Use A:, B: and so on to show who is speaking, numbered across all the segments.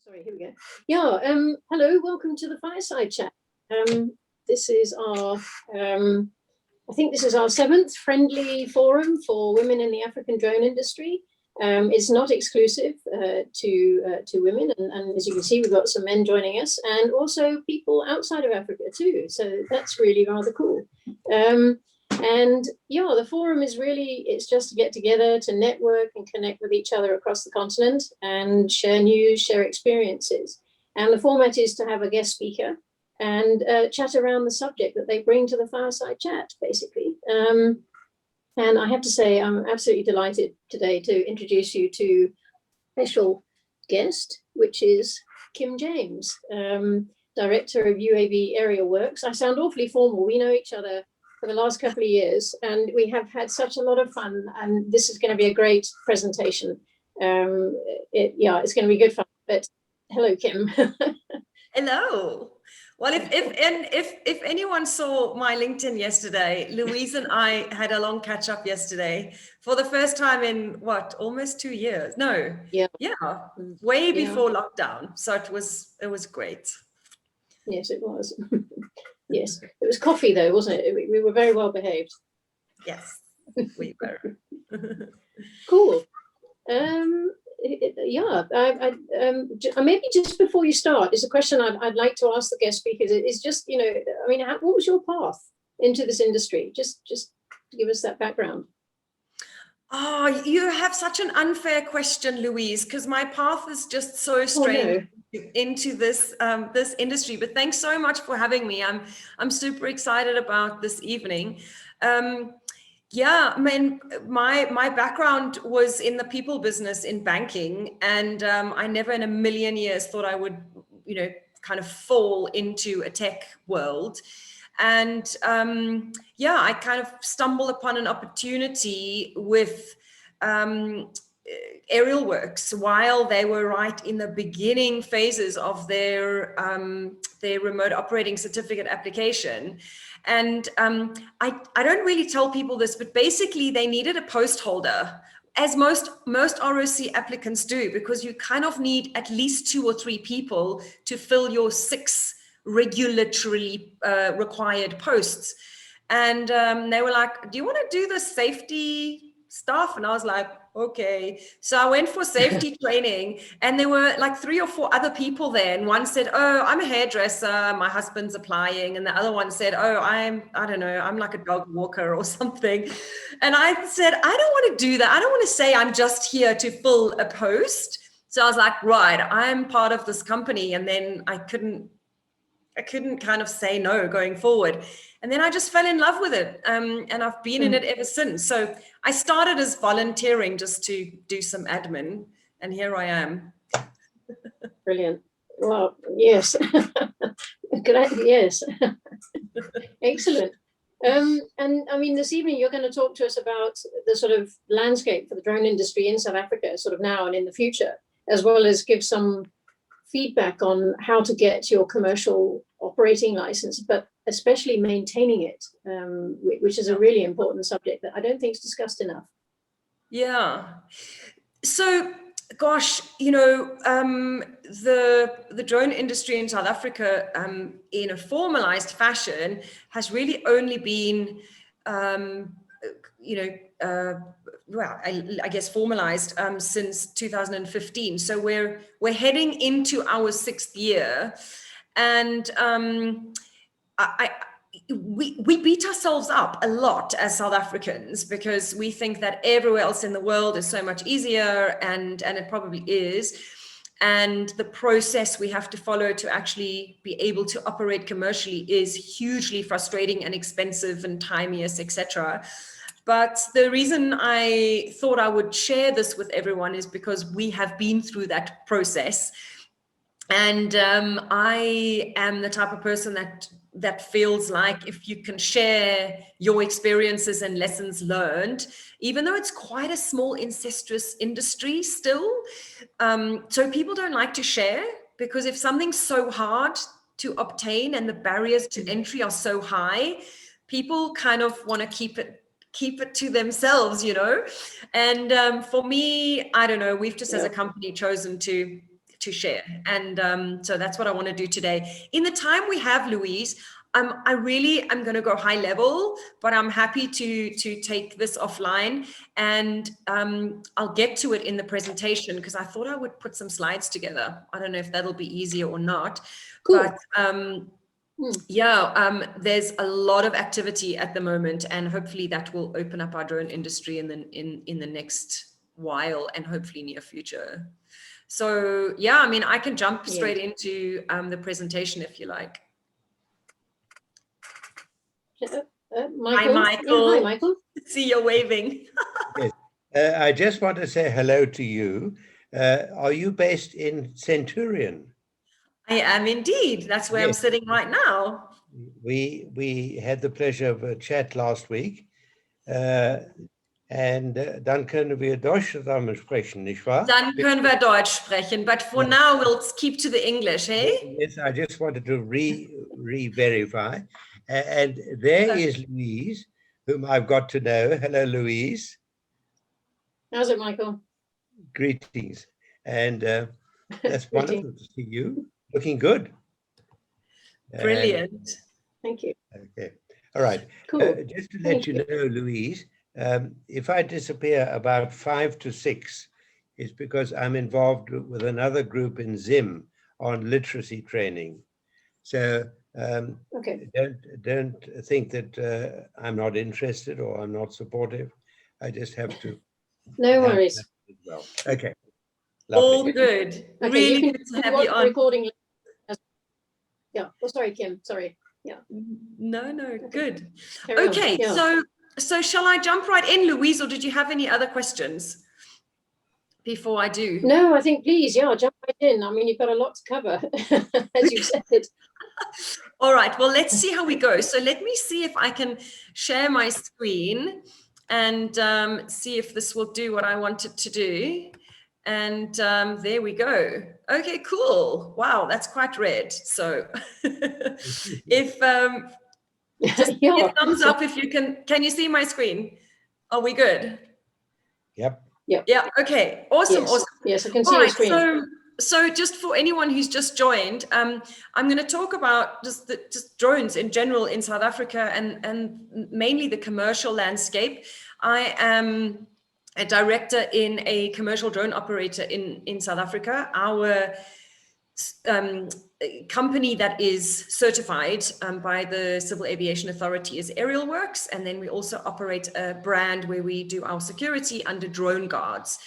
A: Sorry, here we go. Yeah, hello, welcome to the Fireside Chat. This is our, I think this is our 7th friendly forum for women in the African drone industry. It's not exclusive to women, and as you can see, we've got some men joining us, and also people outside of Africa too. So that's really rather cool. And yeah, the forum is really, it's just to get together, to network and connect with each other across the continent and share news, share experiences. And the format is to have a guest speaker and chat around the subject that they bring to the Fireside Chat, basically. And I have to say, I'm absolutely delighted today to introduce you to a special guest, which is Kim James, Director of UAV Aerial Works. I sound awfully formal. We know each other for the last couple of years, and we have had such a lot of fun, and this is going to be a great presentation. It's going to be good fun. But hello, Kim.
B: Hello. Well, if anyone saw my LinkedIn yesterday, Louise and I had a long catch up yesterday for the first time in almost 2 years. No, yeah, way before lockdown. So it was great.
A: Yes, it was. Yes, it was coffee though, wasn't it? We were very well behaved.
B: Yes, we were.
A: Cool. Maybe just before you start, it's a question I'd like to ask the guest speakers. It's just, what was your path into this industry? Just to give us that background.
B: Oh, you have such an unfair question, Louise, because my path is just so strange into this this industry. But thanks so much for having me. I'm super excited about this evening. Yeah, I mean, my background was in the people business in banking, and I never in a million years thought I would, kind of fall into a tech world. And I kind of stumbled upon an opportunity with Aerial Works while they were right in the beginning phases of their remote operating certificate application. And I don't really tell people this, but basically they needed a post holder, as most ROC applicants do, because you kind of need at least 2 or 3 people to fill your 6 regulatorily required posts. And they were like, do you want to do the safety stuff? And I was like, okay. So I went for safety training, and there were like 3 or 4 other people there. And one said, oh, I'm a hairdresser, my husband's applying. And the other one said, oh, I'm like a dog walker or something. And I said, I don't want to do that. I don't want to say I'm just here to fill a post. So I was like, right, I'm part of this company. And then I couldn't kind of say no going forward. And then I just fell in love with it. And I've been in it ever since. So I started as volunteering just to do some admin. And here I am.
A: Brilliant. Well, yes. Yes. Excellent. And I mean, this evening, you're going to talk to us about the sort of landscape for the drone industry in South Africa, sort of now and in the future, as well as give some feedback on how to get your commercial operating license, but especially maintaining it, which is a really important subject that I don't think is discussed enough.
B: Yeah. So, gosh, the drone industry in South Africa, in a formalized fashion, has really only been, I guess formalized since 2015. So we're heading into our 6th year, and we beat ourselves up a lot as South Africans because we think that everywhere else in the world is so much easier, and it probably is. And the process we have to follow to actually be able to operate commercially is hugely frustrating and expensive and tedious, etc. But the reason I thought I would share this with everyone is because we have been through that process. And I am the type of person that feels like if you can share your experiences and lessons learned, even though it's quite a small incestuous industry still. So people don't like to share, because if something's so hard to obtain and the barriers to entry are so high, people kind of want to keep it to themselves, And for me, I don't know, we've just as a company chosen to to share. And so that's what I want to do today. In the time we have, Louise, I really am going to go high level, but I'm happy to take this offline, and I'll get to it in the presentation because I thought I would put some slides together. I don't know if that'll be easier or not,
A: Cool.
B: but there's a lot of activity at the moment, and hopefully that will open up our drone industry in the next while, and hopefully near future. So yeah, I mean, I can jump straight into the presentation if you like.
A: Michael.
B: Hi, Michael.
A: Yeah, hi, Michael.
B: See you waving.
C: Yes. I just want to say hello to you. Are you based in Centurion?
B: I am indeed. That's where I'm sitting right now.
C: We had the pleasure of a chat last week. And dann können wir Deutsch zusammen sprechen, nicht wahr?
B: Dann können wir Deutsch sprechen, but for now we'll keep to the English, hey?
C: Yes, I just wanted to re-verify. And there is Louise, whom I've got to know. Hello, Louise.
A: How's it, Michael?
C: Greetings. And that's wonderful to see you. Looking good.
B: Brilliant.
A: Thank you.
C: Okay. All right.
A: Cool.
C: Just to let you know, Louise, if I disappear about 5 to 6, it's because I'm involved with another group in Zim on literacy training. So don't think that I'm not interested or I'm not supportive. I just have to.
A: No worries.
C: Well, okay. Lovely.
B: All good.
A: Okay,
B: really good to have you on.
A: Recording. Yeah. Oh, sorry, Kim. Sorry. Yeah.
B: No, good.
A: Carry
B: okay, so shall I jump right in, Louise, or did you have any other questions before I do?
A: No, I think please, jump right in. I mean, you've got a lot to cover, as you said.
B: All right, well, let's see how we go. So let me see if I can share my screen and see if this will do what I want it to do. And there we go. Okay, cool. Wow, that's quite red. So if just give a thumbs up if you can you see my screen? Are we good?
C: Yep.
B: Yeah, okay. Awesome,
A: yes.
B: awesome.
A: Yes, I can see your screen.
B: So just for anyone who's just joined, I'm going to talk about just drones in general in South Africa and mainly the commercial landscape. I am a director in a commercial drone operator in South Africa. Our company that is certified by the Civil Aviation Authority is Aerial Works, and then we also operate a brand where we do our security under Drone Guards,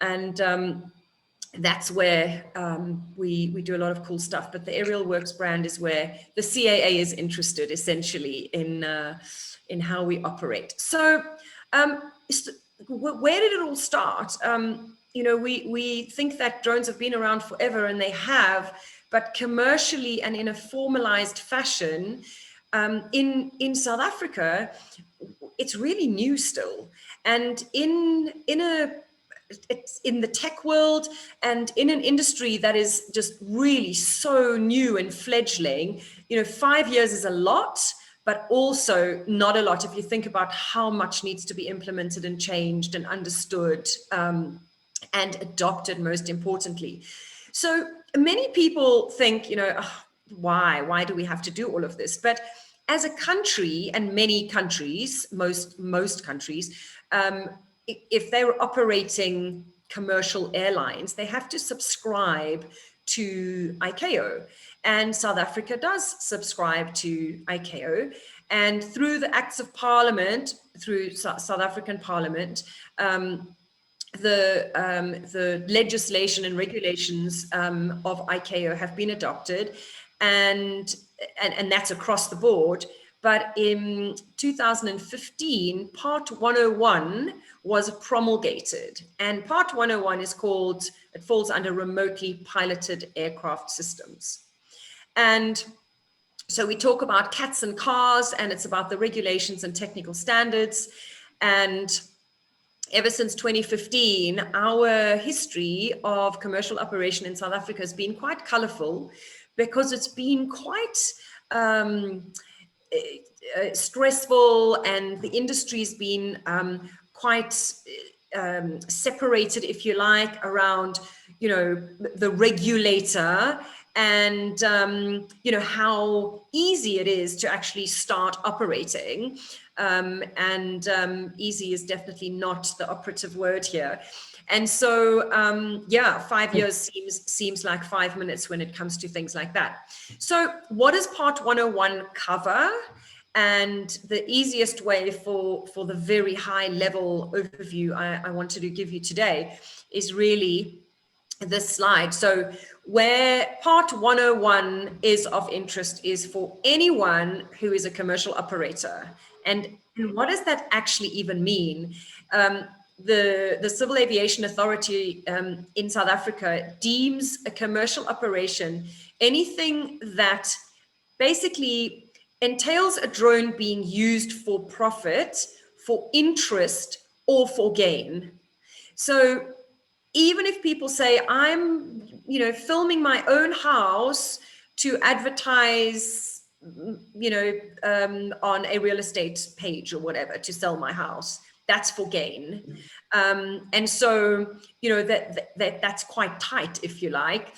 B: and that's where we do a lot of cool stuff. But the Aerial Works brand is where the CAA is interested, essentially, in how we operate. So where did it all start? We think that drones have been around forever, and they have, but commercially and in a formalized fashion in South Africa, it's really new still. And in the tech world and in an industry that is just really so new and fledgling, 5 years is a lot, but also not a lot if you think about how much needs to be implemented and changed and understood and adopted, most importantly. So many people think, why do we have to do all of this? But as a country, and many countries, most countries, if they were operating commercial airlines, they have to subscribe to ICAO. And South Africa does subscribe to ICAO. And through the Acts of Parliament, through South African Parliament, the legislation and regulations of ICAO have been adopted, and that's across the board. But in 2015, Part 101 was promulgated, and Part 101 it falls under remotely piloted aircraft systems. And so we talk about cats and cars, and it's about the regulations and technical standards. And ever since 2015, our history of commercial operation in South Africa has been quite colorful, because it's been quite stressful, and the industry's been quite separated, if you like, around you know, the regulator and, you know, how easy it is to actually start operating. Easy is definitely not the operative word here. And so, yeah, 5 years seems like 5 minutes when it comes to things like that. So what does Part 101 cover? And the easiest way for the very high level overview I wanted to give you today is really this slide. So where Part 101 is of interest is for anyone who is a commercial operator. And what does that actually even mean? The Civil Aviation Authority in South Africa deems a commercial operation anything that basically entails a drone being used for profit, for interest, or for gain. So even if people say, I'm, you know, filming my own house to advertise, you know, on a real estate page or whatever, to sell my house, that's for gain. And so, you know, that's quite tight, if you like.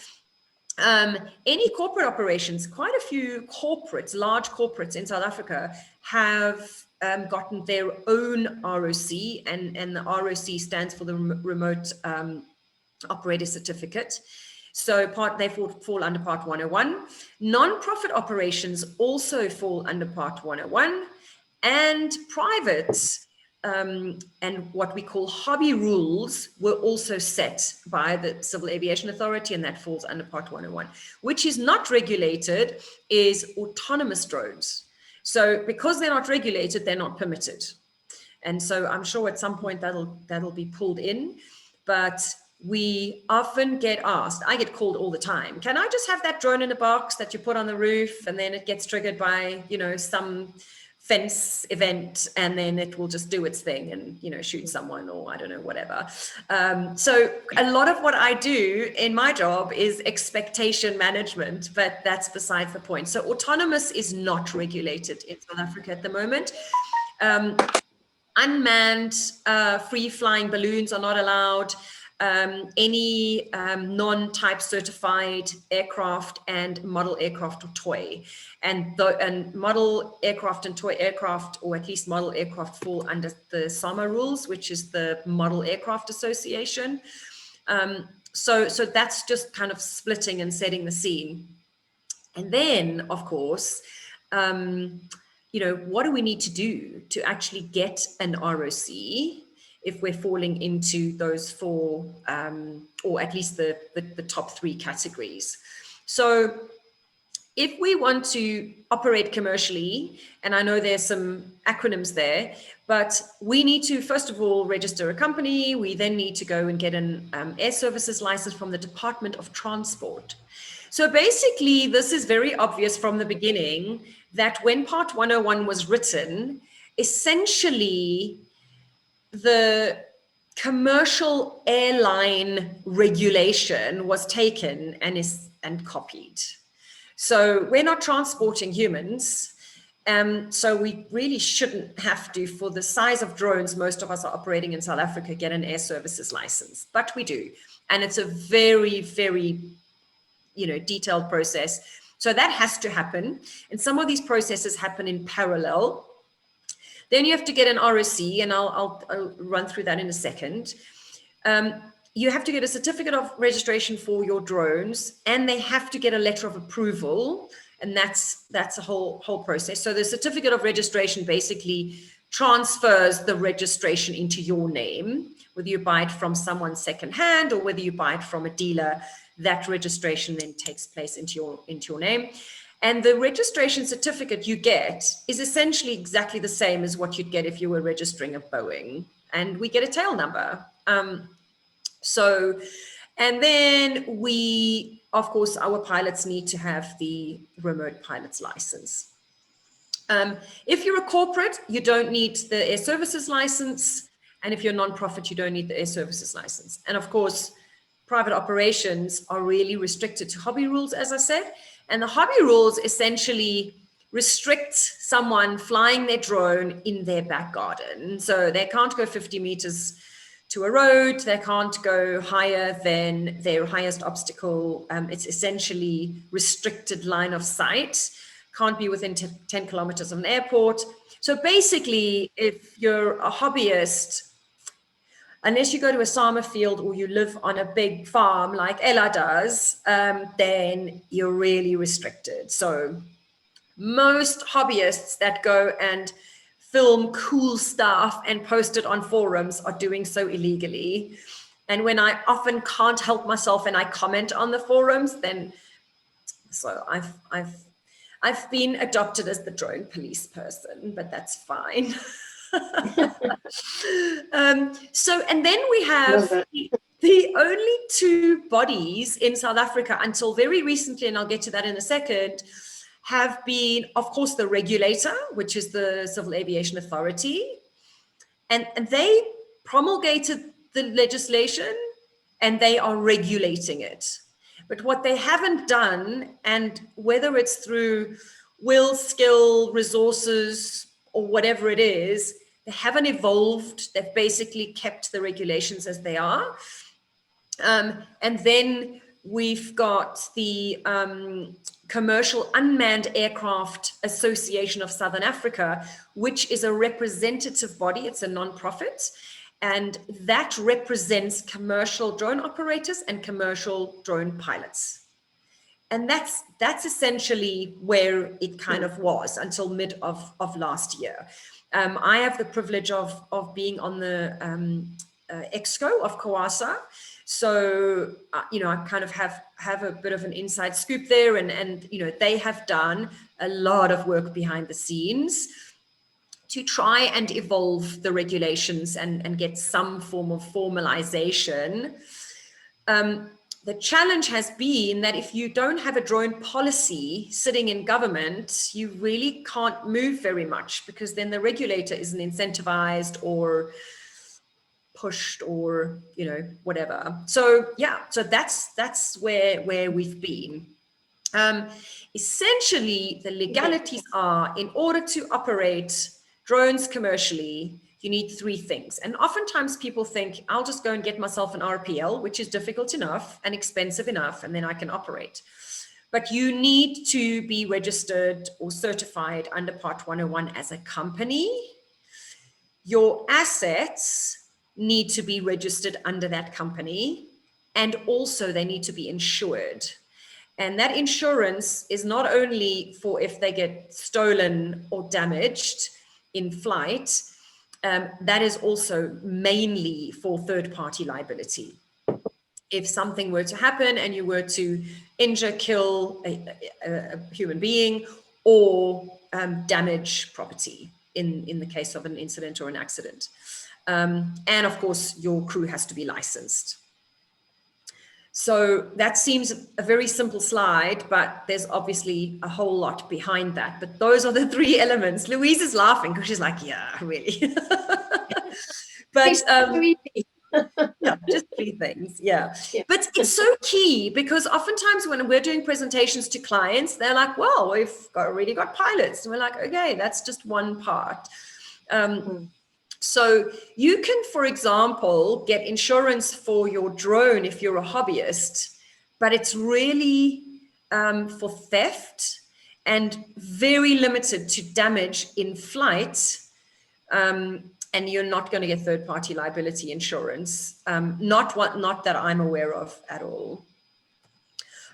B: Any corporate operations, quite a few corporates, large corporates in South Africa have gotten their own ROC, and the ROC stands for the Remote Operator Certificate. So they fall under Part 101. Non-profit operations also fall under Part 101, and privates and what we call hobby rules were also set by the Civil Aviation Authority, and that falls under Part 101. Which is not regulated is autonomous drones. So because they're not regulated, they're not permitted. And so I'm sure at some point that'll be pulled in, but we often get asked, I get called all the time, can I just have that drone in a box that you put on the roof, and then it gets triggered by, you know, some fence event, and then it will just do its thing and, you know, shoot someone, or I don't know, whatever. So a lot of what I do in my job is expectation management, but that's besides the point. So autonomous is not regulated in South Africa at the moment. Unmanned free-flying balloons are not allowed. Any non-type certified aircraft and model aircraft or toy. And model aircraft and toy aircraft, or at least model aircraft, fall under the SAMA rules, which is the Model Aircraft Association. So that's just kind of splitting and setting the scene. And then, of course, you know, what do we need to do to actually get an ROC if we're falling into those four, or at least the top three categories? So if we want to operate commercially, and I know there's some acronyms there, but we need to, first of all, register a company. We then need to go and get an air services license from the Department of Transport. So basically, this is very obvious from the beginning that when Part 101 was written, essentially the commercial airline regulation was taken and copied. So we're not transporting humans. So we really shouldn't have to, for the size of drones most of us are operating in South Africa, get an air services license, but we do. And it's a very, very, you know, detailed process. So that has to happen. And some of these processes happen in parallel. Then you have to get an ROC, and I'll run through that in a second. You have to get a certificate of registration for your drones, and they have to get a letter of approval, and that's a whole process. So the certificate of registration basically transfers the registration into your name, whether you buy it from someone secondhand or whether you buy it from a dealer. That registration then takes place into your name. And the registration certificate you get is essentially exactly the same as what you'd get if you were registering a Boeing. And we get a tail number. And then we, of course, our pilots need to have the remote pilot's license. If you're a corporate, you don't need the air services license. And if you're a non-profit, you don't need the air services license. And of course, private operations are really restricted to hobby rules, as I said. And the hobby rules essentially restrict someone flying their drone in their back garden. So they can't go 50 meters to a road. They can't go higher than their highest obstacle. It's essentially restricted line of sight. Can't be within 10 kilometers of an airport. So basically, if you're a hobbyist, unless you go to a summer field or you live on a big farm like Ella does, then you're really restricted. So most hobbyists that go and film cool stuff and post it on forums are doing so illegally. And when I often can't help myself and I comment on the forums, then so I've been adopted as the drone police person, but that's fine. And then we have the only two bodies in South Africa until very recently, and I'll get to that in a second, have been, of course, the regulator, which is the Civil Aviation Authority, and they promulgated the legislation and they are regulating it. But what they haven't done, and whether it's through will, skill, resources, or whatever it is, they haven't evolved. They've basically kept the regulations as they are. And then we've got the Commercial Unmanned Aircraft Association of Southern Africa, which is a representative body. It's a non-profit, and that represents commercial drone operators and commercial drone pilots. And that's essentially where it kind of was until mid of last year. I have the privilege of being on the exco of COASA. So, I kind of have a bit of an inside scoop there, and they have done a lot of work behind the scenes to try and evolve the regulations and get some form of formalization. The challenge has been that if you don't have a drone policy sitting in government, you really can't move very much, because then the regulator isn't incentivized or pushed or whatever. So that's where we've been. Essentially, the legalities are, in order to operate drones commercially, you need three things. And oftentimes people think, I'll just go and get myself an RPL, which is difficult enough and expensive enough, and then I can operate. But you need to be registered or certified under Part 101 as a company. Your assets need to be registered under that company, and also they need to be insured. And that insurance is not only for if they get stolen or damaged in flight, that is also mainly for third-party liability. If something were to happen and you were to injure, kill a human being, or damage property in the case of an incident or an accident. And of course, your crew has to be licensed. So that seems a very simple slide, but there's obviously a whole lot behind that. But those are the three elements. Louise is laughing because she's like, yeah, really. But yeah, just three things. Yeah. But it's so key, because oftentimes when we're doing presentations to clients, they're like, well, we've already got pilots. And we're like, okay, that's just one part. So you can, for example, get insurance for your drone if you're a hobbyist, but it's really for theft and very limited to damage in flight. And you're not going to get third-party liability insurance. Not that I'm aware of at all.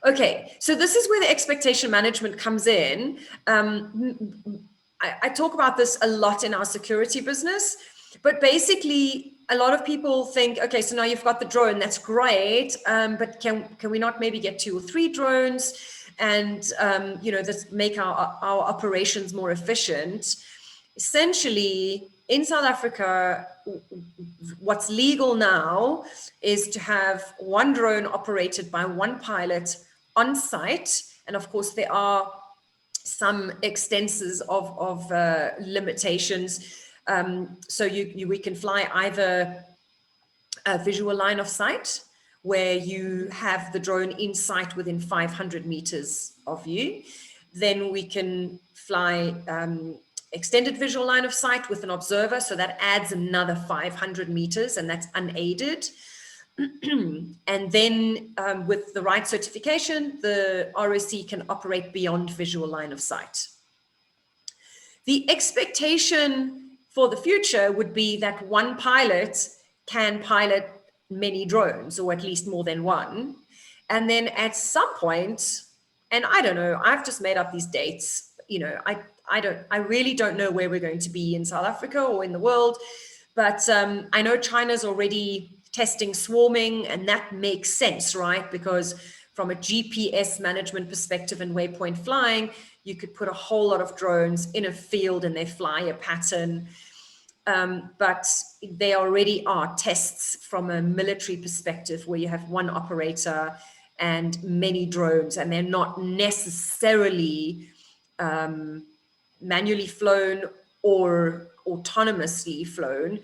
B: Okay, so this is where the expectation management comes in. I talk about this a lot in our security business. But basically, a lot of people think, okay, so now you've got the drone, that's great, but can we not maybe get 2 or 3 drones and, this make our operations more efficient? Essentially, in South Africa, what's legal now is to have 1 drone operated by 1 pilot on site. And of course, there are some extensions of limitations. So we can fly either a visual line of sight, where you have the drone in sight within 500 meters of you. Then we can fly extended visual line of sight with an observer. So that adds another 500 meters, and that's unaided. And then with the right certification, the ROC can operate beyond visual line of sight. The expectation for the future would be that one pilot can pilot many drones, or at least more than one. And then at some point, and I don't know, I've just made up these dates, you know, I really don't know where we're going to be in South Africa or in the world, but I know China's already testing swarming, and that makes sense, right? Because from a GPS management perspective and waypoint flying, you could put a whole lot of drones in a field and they fly a pattern. But there already are tests from a military perspective where you have one operator and many drones, and they're not necessarily manually flown or autonomously flown.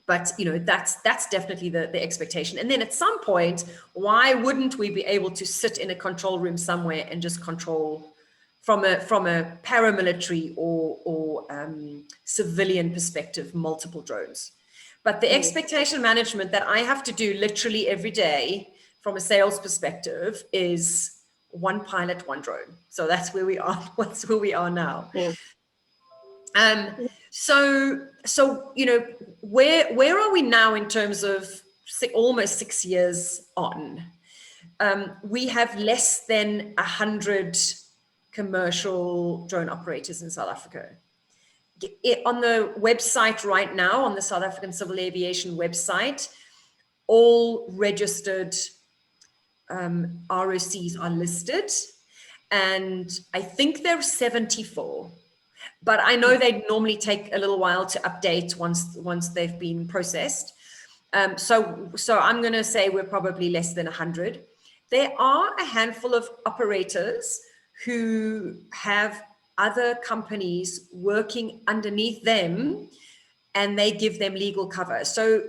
B: But you know, that's definitely the expectation. And then at some point, why wouldn't we be able to sit in a control room somewhere and just control from a paramilitary or civilian perspective, multiple drones? But the expectation management that I have to do literally every day from a sales perspective is one pilot, one drone. So that's where we are. That's where we are now.
A: Yeah.
B: So you know, where are we now in terms of almost 6 years on? We have less than 100 commercial drone operators in South Africa. On the website right now, on the South African Civil Aviation website, all registered ROCs are listed, and I think there are 74. But I know they normally take a little while to update once they've been processed. So I'm going to say we're probably less than 100. There are a handful of operators who have other companies working underneath them, and they give them legal cover. So,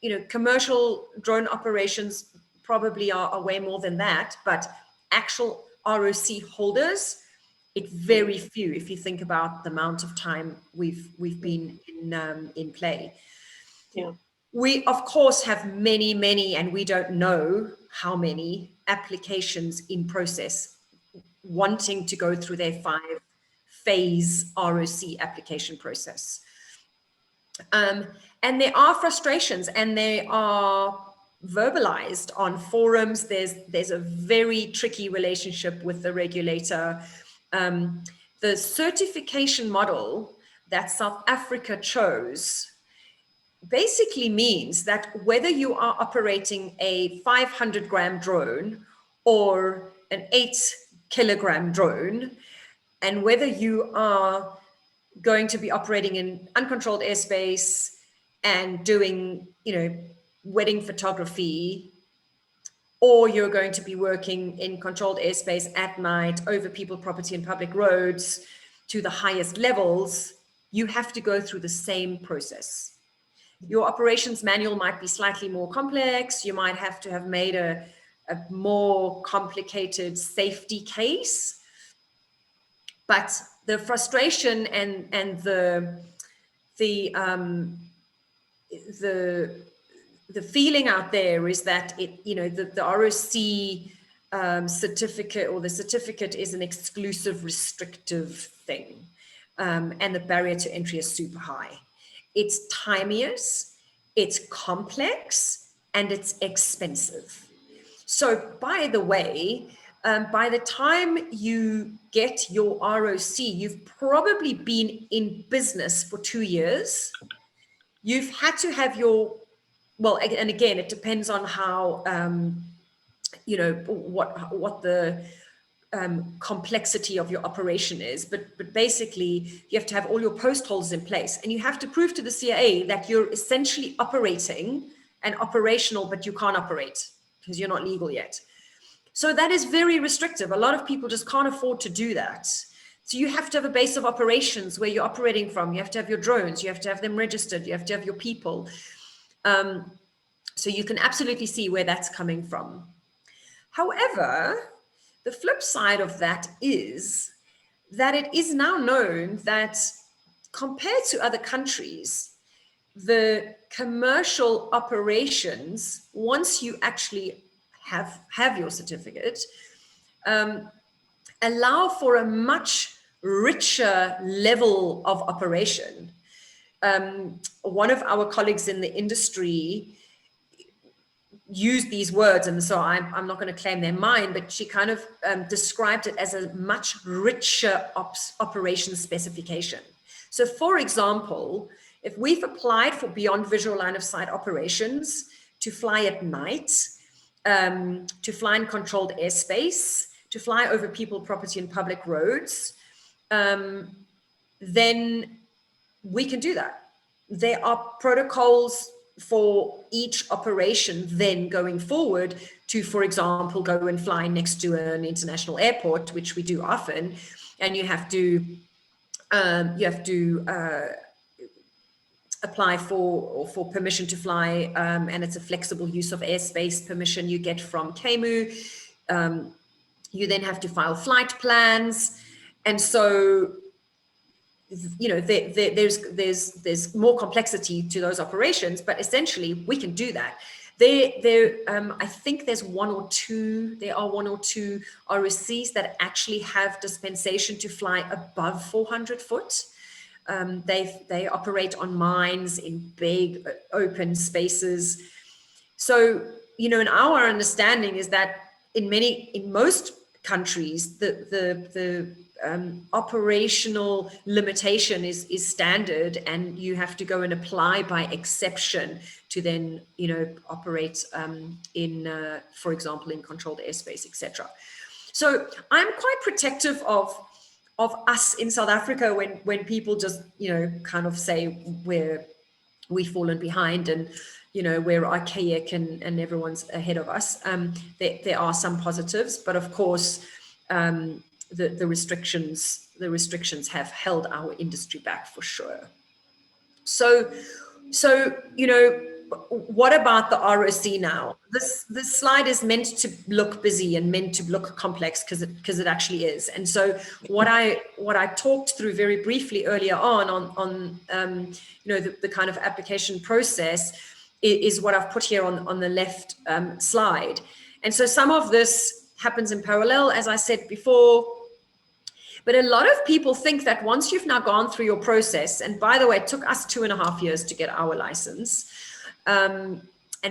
B: you know, commercial drone operations probably are way more than that, but actual ROC holders, it's very few if you think about the amount of time we've been in play.
A: Yeah.
B: We of course have many, and we don't know how many applications in process wanting to go through their 5-phase ROC application process. And there are frustrations, and they are verbalized on forums. There's a very tricky relationship with the regulator. The certification model that South Africa chose basically means that whether you are operating a 500-gram drone or an 8-kilogram drone, and whether you are going to be operating in uncontrolled airspace and doing, you know, wedding photography, or you're going to be working in controlled airspace at night over people, property, and public roads to the highest levels, you have to go through the same process. Your operations manual might be slightly more complex. You might have to have made a more complicated safety case. But the frustration and the feeling out there is that the ROC certificate, or the certificate, is an exclusive restrictive thing, and the barrier to entry is super high. It's timeous, it's complex, and it's expensive. So by the way, by the time you get your ROC, you've probably been in business for 2 years. You've had to have your, well, and again, it depends on how, what the complexity of your operation is, but basically you have to have all your post holders in place, and you have to prove to the CIA that you're essentially operating and operational, but you can't operate because you're not legal yet. So that is very restrictive. A lot of people just can't afford to do that. So you have to have a base of operations where you're operating from. You have to have your drones, you have to have them registered, you have to have your people. So you can absolutely see where that's coming from. However, the flip side of that is that it is now known that compared to other countries, the commercial operations, once you actually have your certificate, allow for a much richer level of operation. One of our colleagues in the industry used these words, and so I'm not going to claim their mine, but she kind of described it as a much richer operation specification. So for example, if we've applied for beyond visual line of sight operations to fly at night, to fly in controlled airspace, to fly over people, property, and public roads, then we can do that. There are protocols for each operation then going forward to, for example, go and fly next to an international airport, which we do often, and you have to apply for permission to fly, and it's a flexible use of airspace permission you get from CAMU. You then have to file flight plans, and so there's more complexity to those operations, but essentially we can do that. I think there are one or two ROCs that actually have dispensation to fly above 400 foot. They operate on mines in big open spaces. So, in our understanding is that in most countries, the operational limitation is standard, and you have to go and apply by exception to then, operate in, for example, in controlled airspace, etc. So I'm quite protective of us in South Africa when people just, kind of say we've fallen behind and, we're archaic and everyone's ahead of us. There are some positives, but of course, the restrictions have held our industry back for sure. So what about the ROC now? This slide is meant to look busy and meant to look complex because it actually is. And so what I talked through very briefly earlier on the kind of application process is what I've put here on the left slide. And so some of this happens in parallel, as I said before. But a lot of people think that once you've now gone through your process, and by the way, it took us 2.5 years to get our license. And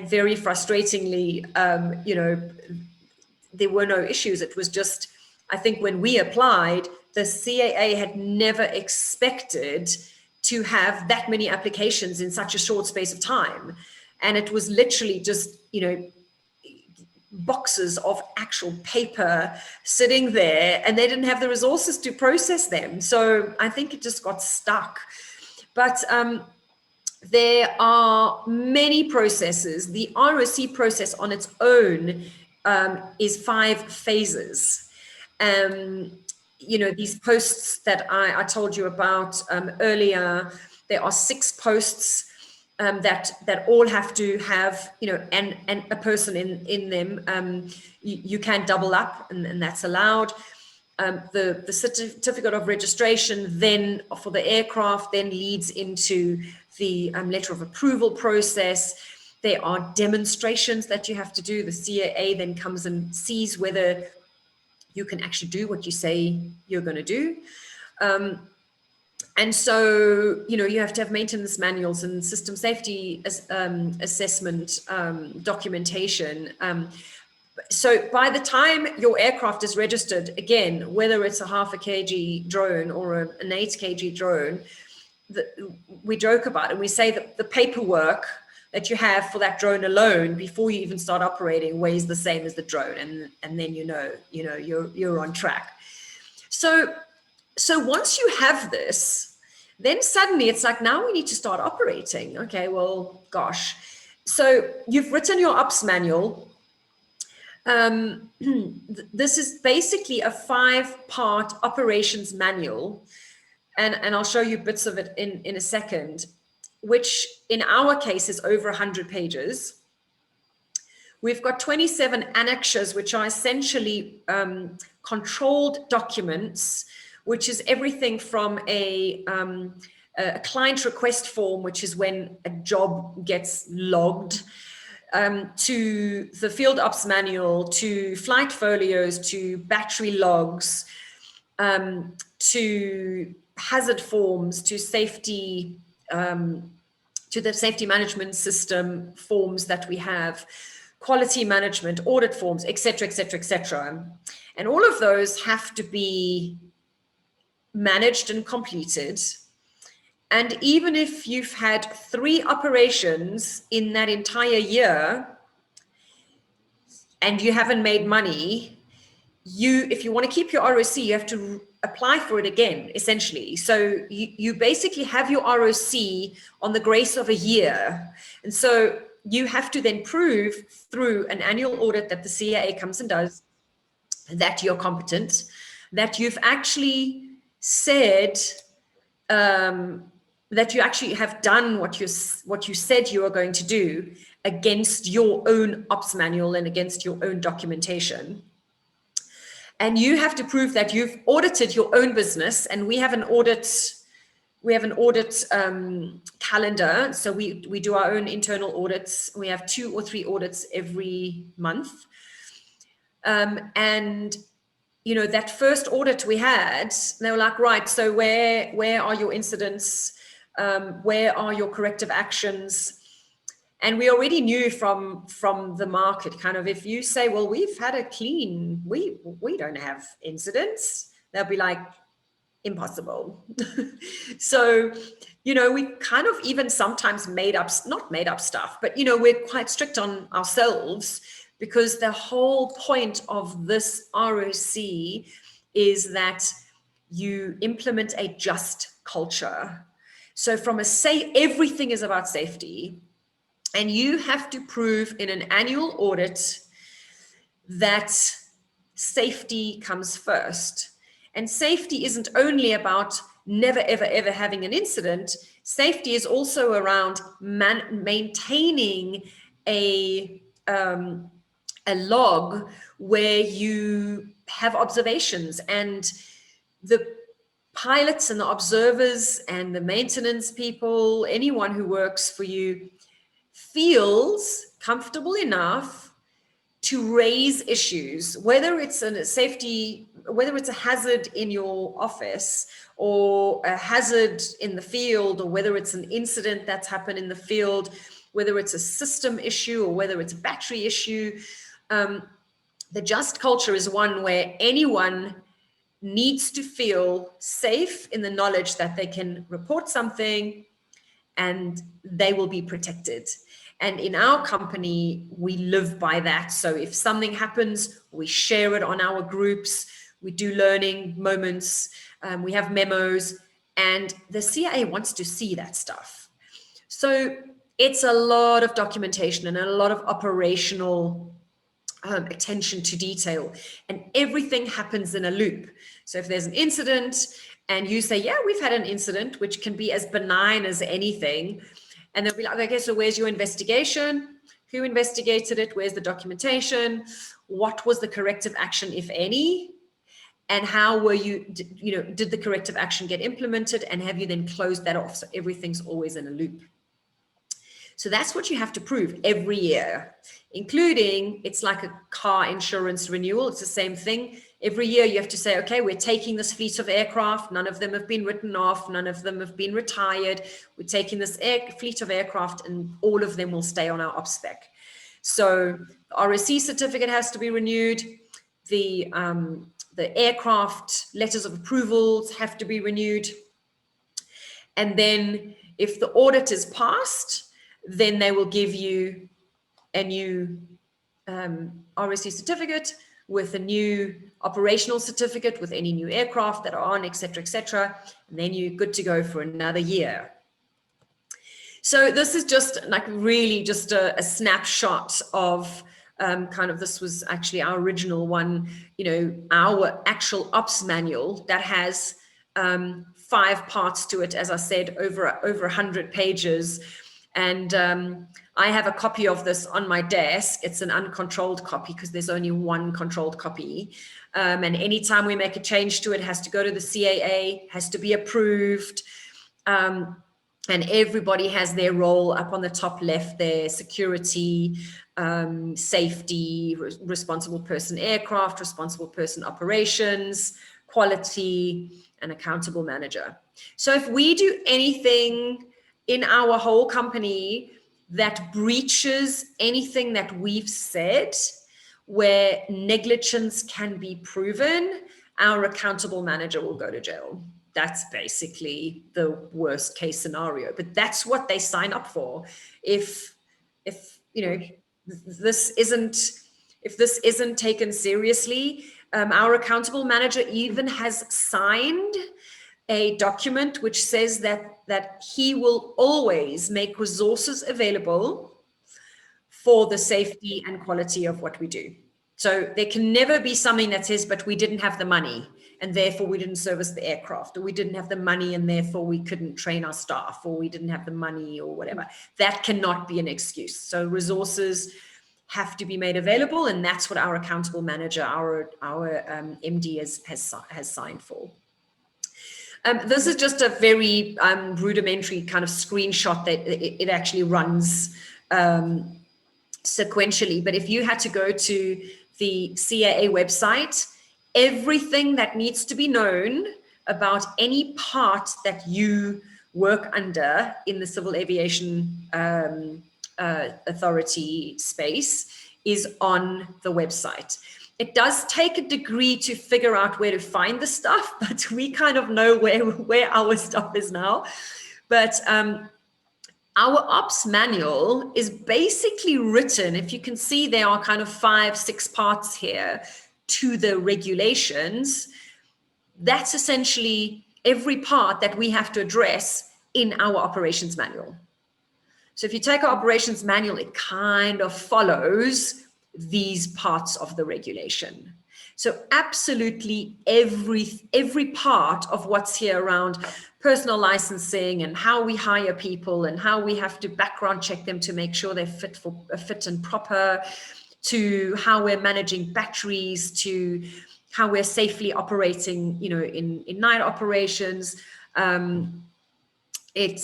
B: very frustratingly, there were no issues. It was just, I think when we applied, the CAA had never expected to have that many applications in such a short space of time. And it was literally just, boxes of actual paper sitting there, and they didn't have the resources to process them. So I think it just got stuck. But there are many processes. The ROC process on its own is 5 phases. These posts that I told you about earlier, there are 6 posts that all have to have, and a person in them. You can double up, and that's allowed. The certificate of registration then for the aircraft then leads into the letter of approval process. There are demonstrations that you have to do. The CAA then comes and sees whether you can actually do what you say you're going to do. And so, you have to have maintenance manuals and system safety assessment documentation. So by the time your aircraft is registered, again, whether it's a 0.5 kg drone or an 8 kg drone, we joke about it and we say that the paperwork that you have for that drone alone before you even start operating weighs the same as the drone, and then you're on track. So once you have this, then suddenly it's like, now we need to start operating. Okay, well, gosh. So you've written your ops manual. This is basically a 5-part operations manual. And I'll show you bits of it in a second, which in our case is over 100 pages. We've got 27 annexures, which are essentially controlled documents which is everything from a client request form, which is when a job gets logged, to the field ops manual, to flight folios, to battery logs, to hazard forms, to safety, to the safety management system forms that we have, quality management, audit forms, etc., etc., etc. And all of those have to be managed and completed. And even if you've had 3 operations in that entire year and you haven't made money, if you want to keep your ROC, you have to apply for it again, essentially. So you basically have your ROC on the grace of a year. And so you have to then prove through an annual audit that the CAA comes and does that you're competent, that you've actually said, that you actually have done what you said you were going to do against your own ops manual and against your own documentation. And you have to prove that you've audited your own business. And we have an audit calendar. So we do our own internal audits. We have 2 or 3 audits every month. And you know, that first audit we had, they were like, right, so where are your incidents? Where are your corrective actions? And we already knew from the market, kind of, if you say, well, we've had a clean, we don't have incidents, they'll be like, impossible. So, you know, we kind of even sometimes not made up stuff, but, you know, we're quite strict on ourselves, because the whole point of this ROC is that you implement a just culture. So everything is about safety. And you have to prove in an annual audit that safety comes first. And safety isn't only about never, ever, ever having an incident. Safety is also around maintaining a log where you have observations, and the pilots and the observers and the maintenance people, anyone who works for you, feels comfortable enough to raise issues, whether it's a hazard in your office or a hazard in the field, or whether it's an incident that's happened in the field, whether it's a system issue or whether it's a battery issue. The just culture is one where anyone needs to feel safe in the knowledge that they can report something and they will be protected. And in our company, we live by that. So if something happens, we share it on our groups, we do learning moments, we have memos, and the CIA wants to see that stuff. So it's a lot of documentation and a lot of operational attention to detail, and everything happens in a loop. So if there's an incident and you say, yeah, we've had an incident, which can be as benign as anything, and they'll be like, okay, so where's your investigation? Who investigated it? Where's the documentation? What was the corrective action, if any? And how were did the corrective action get implemented? And have you then closed that off? So everything's always in a loop. So that's what you have to prove every year, including, it's like a car insurance renewal. It's the same thing. Every year you have to say, okay, we're taking this fleet of aircraft. None of them have been written off. None of them have been retired. We're taking this fleet of aircraft, and all of them will stay on our ops spec. So the RSC certificate has to be renewed. The aircraft letters of approvals have to be renewed. And then if the audit is passed, then they will give you a new RSC certificate with a new operational certificate with any new aircraft that are on, et cetera, and then you're good to go for another year. So this is just like really just a snapshot of kind of, this was actually our original one, our actual ops manual that has 5 parts to it, as I said, over 100 pages. And I have a copy of this on my desk. It's an uncontrolled copy because there's only one controlled copy. And anytime we make a change to it, it has to go to the CAA, has to be approved. And everybody has their role up on the top left there: security, safety, responsible person aircraft, responsible person operations, quality, and accountable manager. So if we do anything in our whole company that breaches anything that we've said, where negligence can be proven, our accountable manager will go to jail. That's basically the worst case scenario, but that's what they sign up for. If you know, this isn't taken seriously, our accountable manager even has signed a document which says that he will always make resources available for the safety and quality of what we do. So there can never be something that says, but we didn't have the money and therefore we didn't service the aircraft, or we didn't have the money and therefore we couldn't train our staff, or we didn't have the money, or whatever. That cannot be an excuse. So resources have to be made available, and that's what our accountable manager, our MD has signed for. This is just a very rudimentary kind of screenshot that it actually runs sequentially. But if you had to go to the CAA website, everything that needs to be known about any part that you work under in the Civil Aviation Authority space is on the website. It does take a degree to figure out where to find the stuff, but we kind of know where our stuff is now. But our ops manual is basically written, if you can see, there are kind of 5-6 parts here to the regulations. That's essentially every part that we have to address in our operations manual. So if you take our operations manual, it kind of follows these parts of the regulation. So absolutely every part of what's here around personal licensing and how we hire people and how we have to background check them to make sure they're fit and proper, to how we're managing batteries, to how we're safely operating, you know, in night operations. It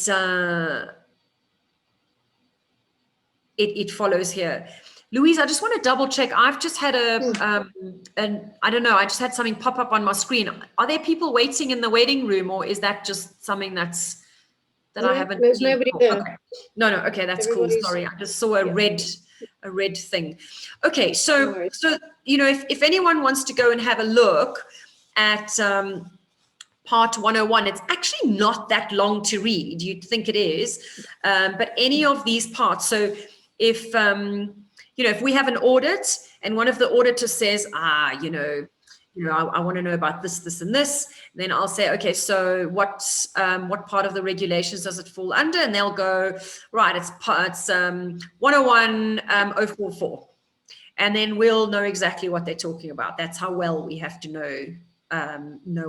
B: follows here. Louise, I just want to double check. I've just had I don't know, I just had something pop up on my screen. Are there people waiting in the waiting room, or is that just something that I haven't?
A: There's nobody there.
B: Okay. No, okay, that's cool. Sorry, I just saw a red thing. Okay, so you know, if anyone wants to go and have a look at part 101, it's actually not that long to read. You'd think it is, but any of these parts. So if you know, if we have an audit and one of the auditors says, I want to know about this, and this, and then I'll say, okay, so what part of the regulations does it fall under? And they'll go, right, it's 101 044. And then we'll know exactly what they're talking about. That's how well we have to know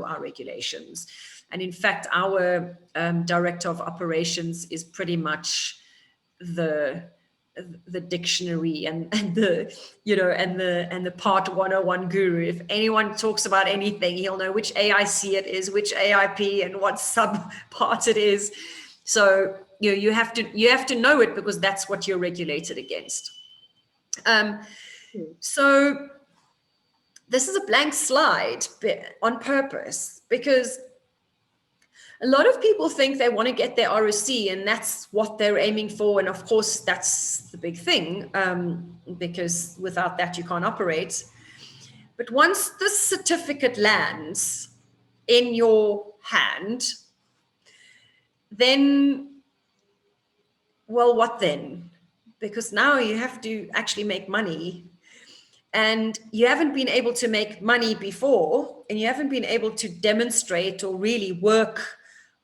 B: our regulations. And in fact, our director of operations is pretty much the dictionary and the, you know, and the part 101 guru. If anyone talks about anything, he'll know which AIC it is, which AIP, and what sub part it is. So you have to know it, because that's what you're regulated against. So this is a blank slide on purpose, because a lot of people think they want to get their ROC and that's what they're aiming for. And of course, that's the big thing, because without that, you can't operate. But once the certificate lands in your hand, then, well, what then? Because now you have to actually make money. And you haven't been able to make money before, and you haven't been able to demonstrate or really work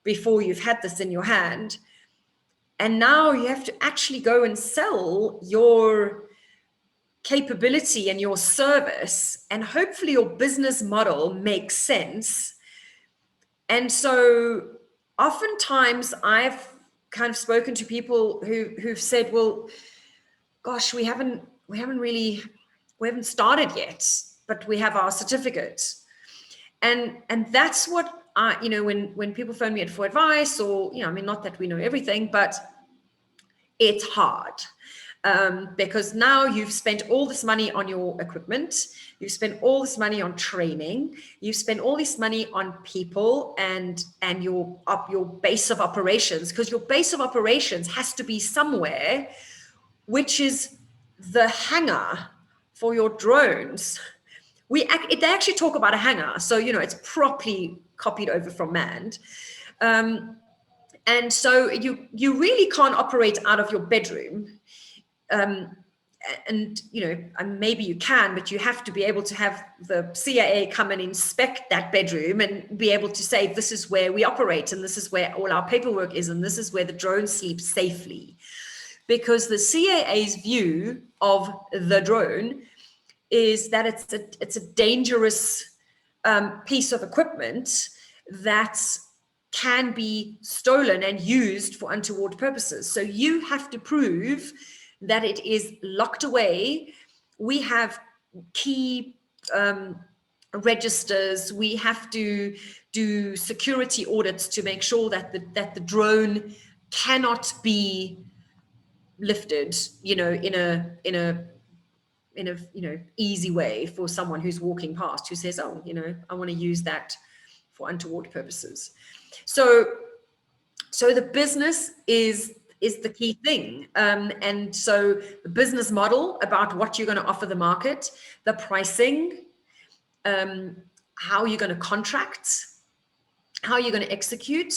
B: before you've had this in your hand. And now you have to actually go and sell your capability and your service, and hopefully your business model makes sense. And so oftentimes I've kind of spoken to people who've said, well, gosh, we haven't started yet, but we have our certificate. And that's what when people phone me for advice, or, I mean, not that we know everything, but it's hard. Because now you've spent all this money on your equipment, you've spent all this money on training, you've spent all this money on people and your base of operations, because your base of operations has to be somewhere, which is the hangar for your drones. They actually talk about a hangar, so it's properly copied over from Manned. And so you really can't operate out of your bedroom. And maybe you can, but you have to be able to have the CIA come and inspect that bedroom and be able to say, this is where we operate, and this is where all our paperwork is, and this is where the drone sleeps safely. Because the CIA's view of the drone is that it's a dangerous piece of equipment that can be stolen and used for untoward purposes. So you have to prove that it is locked away. We have key registers. We have to do security audits to make sure that the drone cannot be lifted, in a easy way for someone who's walking past who says, oh, I want to use that for untoward purposes. So the business is the key thing. And so the business model about what you're going to offer the market, the pricing, how you're going to contract, how you're going to execute.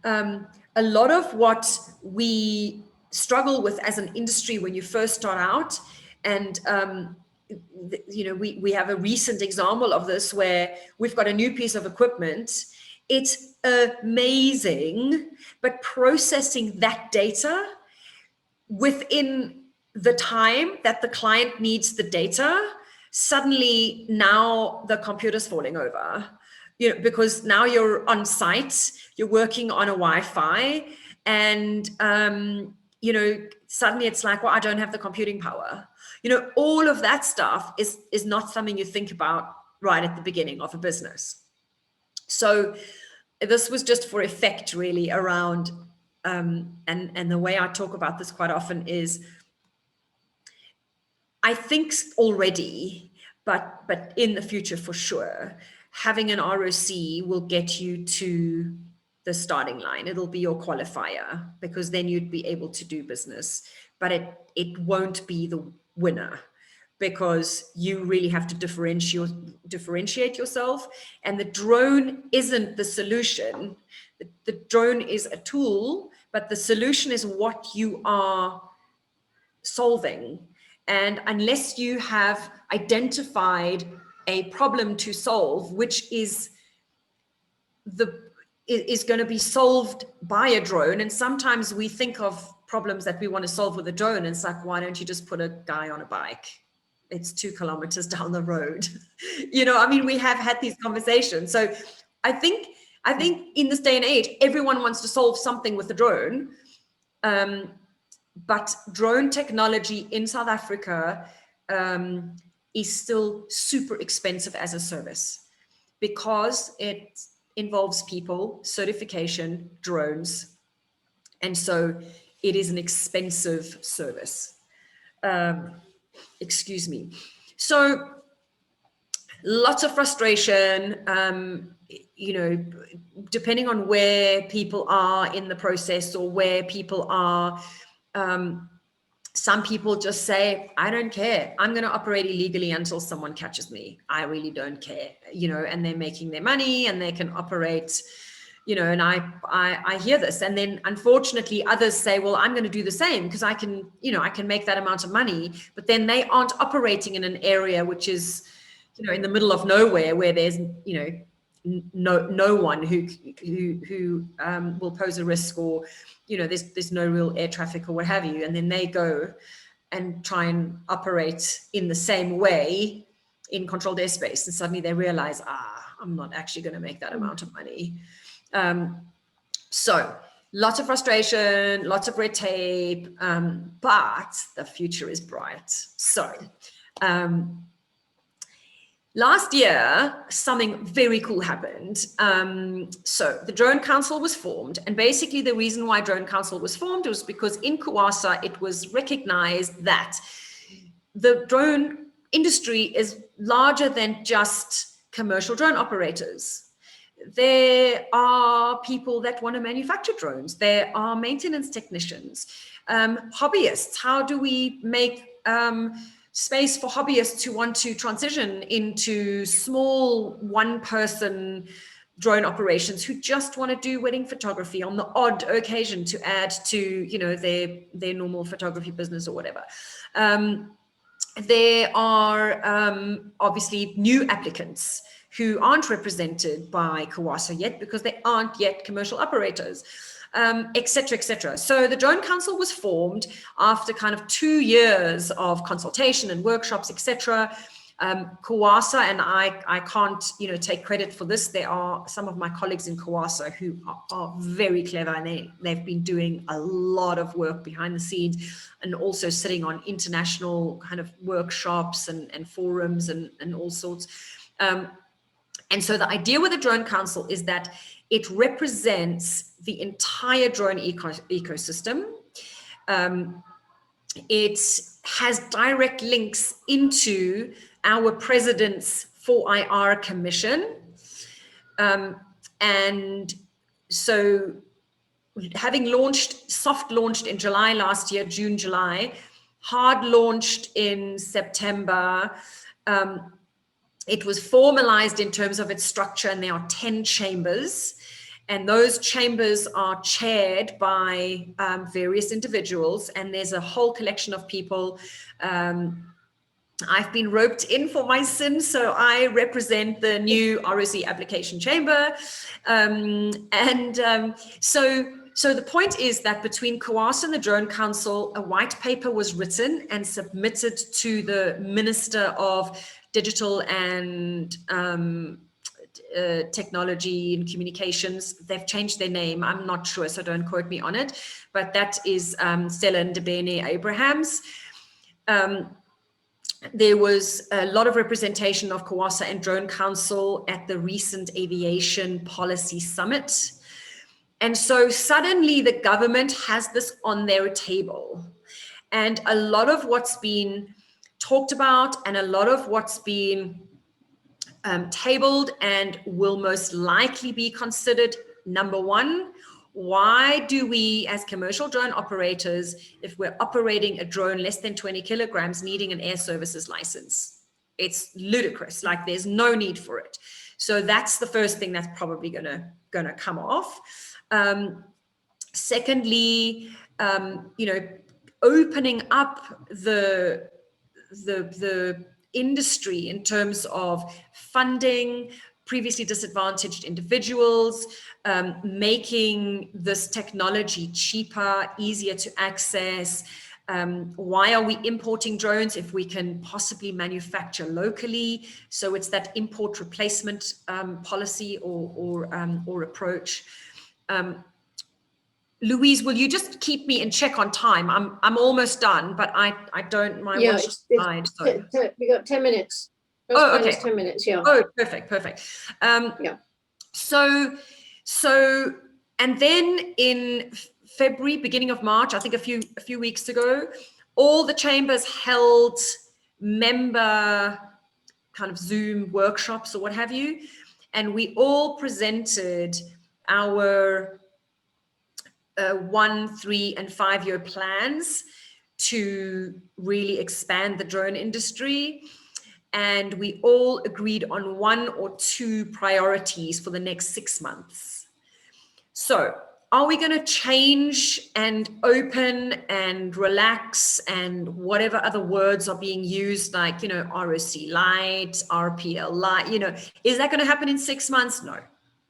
B: A lot of what we struggle with as an industry when you first start out, and we have a recent example of this where we've got a new piece of equipment. It's amazing, but processing that data within the time that the client needs the data, suddenly now the computer's falling over, because now you're on site, you're working on a Wi-Fi, and suddenly it's like, well, I don't have the computing power. All of that stuff is not something you think about right at the beginning of a business. So this was just for effect, really, around, and the way I talk about this quite often is, I think already, but in the future for sure, having an ROC will get you to the starting line. It'll be your qualifier, because then you'd be able to do business, but it won't be the winner, because you really have to differentiate yourself. And the drone isn't the solution. The drone is a tool, but the solution is what you are solving. And unless you have identified a problem to solve, which is going to be solved by a drone. And sometimes we think of problems that we want to solve with a drone, and it's like, why don't you just put a guy on a bike? It's 2 kilometers down the road. We have had these conversations. So I think in this day and age, everyone wants to solve something with a drone. But drone technology in South Africa is still super expensive as a service, because it involves people, certification, drones. And so it is an expensive service. Excuse me. So lots of frustration, depending on where people are in the process, or where people are. Some people just say, I don't care. I'm going to operate illegally until someone catches me. I really don't care, and they're making their money and they can operate, and I hear this. And then unfortunately others say, well, I'm going to do the same because I can make that amount of money, but then they aren't operating in an area which is, in the middle of nowhere, where there's, no one who will pose a risk, or there's no real air traffic or what have you, and then they go and try and operate in the same way in controlled airspace, and suddenly they realize, I'm not actually going to make that amount of money. So Lots of frustration, lots of red tape, but the future is bright. So last year, something very cool happened. So the Drone Council was formed, and basically the reason why Drone Council was formed was because in COASA, it was recognized that the drone industry is larger than just commercial drone operators. There are people that want to manufacture drones. There are maintenance technicians, hobbyists. How do we make space for hobbyists who want to transition into small one-person drone operations, who just want to do wedding photography on the odd occasion to add to, you know, their normal photography business or whatever. There are obviously new applicants who aren't represented by COASA yet because they aren't yet commercial operators, et cetera, et cetera. So the Drone Council was formed after kind of 2 years of consultation and workshops, et cetera. COASA, and I can't, you know, take credit for this. There are some of my colleagues in COASA who are very clever, and they've been doing a lot of work behind the scenes, and also sitting on international kind of workshops and forums and all sorts. And so the idea with the Drone Council is that it represents the entire drone ecosystem. It has direct links into our president's 4IR commission. And so having soft launched in July last year, June, July, hard launched in September, it was formalized in terms of its structure, and there are 10 chambers. And those chambers are chaired by various individuals, and there's a whole collection of people. I've been roped in for my sins, so I represent the new ROC application chamber. So the point is that between COASA and the Drone Council, a white paper was written and submitted to the Minister of Digital and Technology and Communications. They've changed their name. I'm not sure, so don't quote me on it. But that is Stella Ndebele Abrahams. There was a lot of representation of COASA and Drone Council at the recent Aviation Policy Summit. And so suddenly the government has this on their table. And a lot of what's been talked about and a lot of what's been tabled and will most likely be considered, number one, why do we as commercial drone operators, if we're operating a drone less than 20 kilograms, needing an air services license? It's ludicrous, like there's no need for it. So that's the first thing that's probably gonna come off. Secondly, you know, opening up the industry in terms of funding previously disadvantaged individuals, making this technology cheaper, easier to access. Why are we importing drones if we can possibly manufacture locally? So it's that import replacement policy or approach. Louise, will you just keep me in check on time? I'm almost done, but I don't. My watch died. So
A: we got 10 minutes.
B: Oh, okay.
A: 10 minutes. Yeah.
B: Oh, perfect.
A: Yeah.
B: So, and then in February, beginning of March, I think a few weeks ago, all the chambers held member kind of Zoom workshops or what have you, and we all presented our 1, 3, and 5 year plans to really expand the drone industry. And we all agreed on 1 or 2 priorities for the next 6 months. So are we going to change and open and relax and whatever other words are being used, like, you know, ROC light, RPL light, you know, is that going to happen in 6 months? No.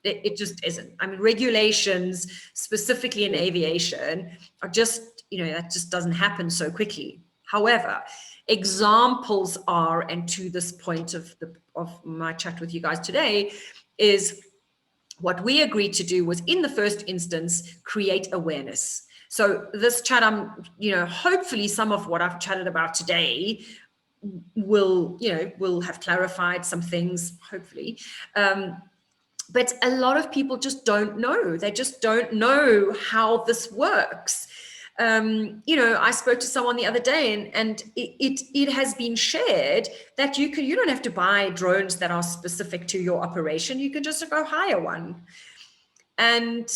B: It just isn't. I mean, regulations, specifically in aviation, are just, you know, that just doesn't happen so quickly. However, examples are, and to this point of my chat with you guys today, is what we agreed to do was, in the first instance, create awareness. So this chat, hopefully some of what I've chatted about today will have clarified some things, hopefully. But a lot of people just don't know. They just don't know how this works. I spoke to someone the other day, and it has been shared that you don't have to buy drones that are specific to your operation. You can just go hire one. And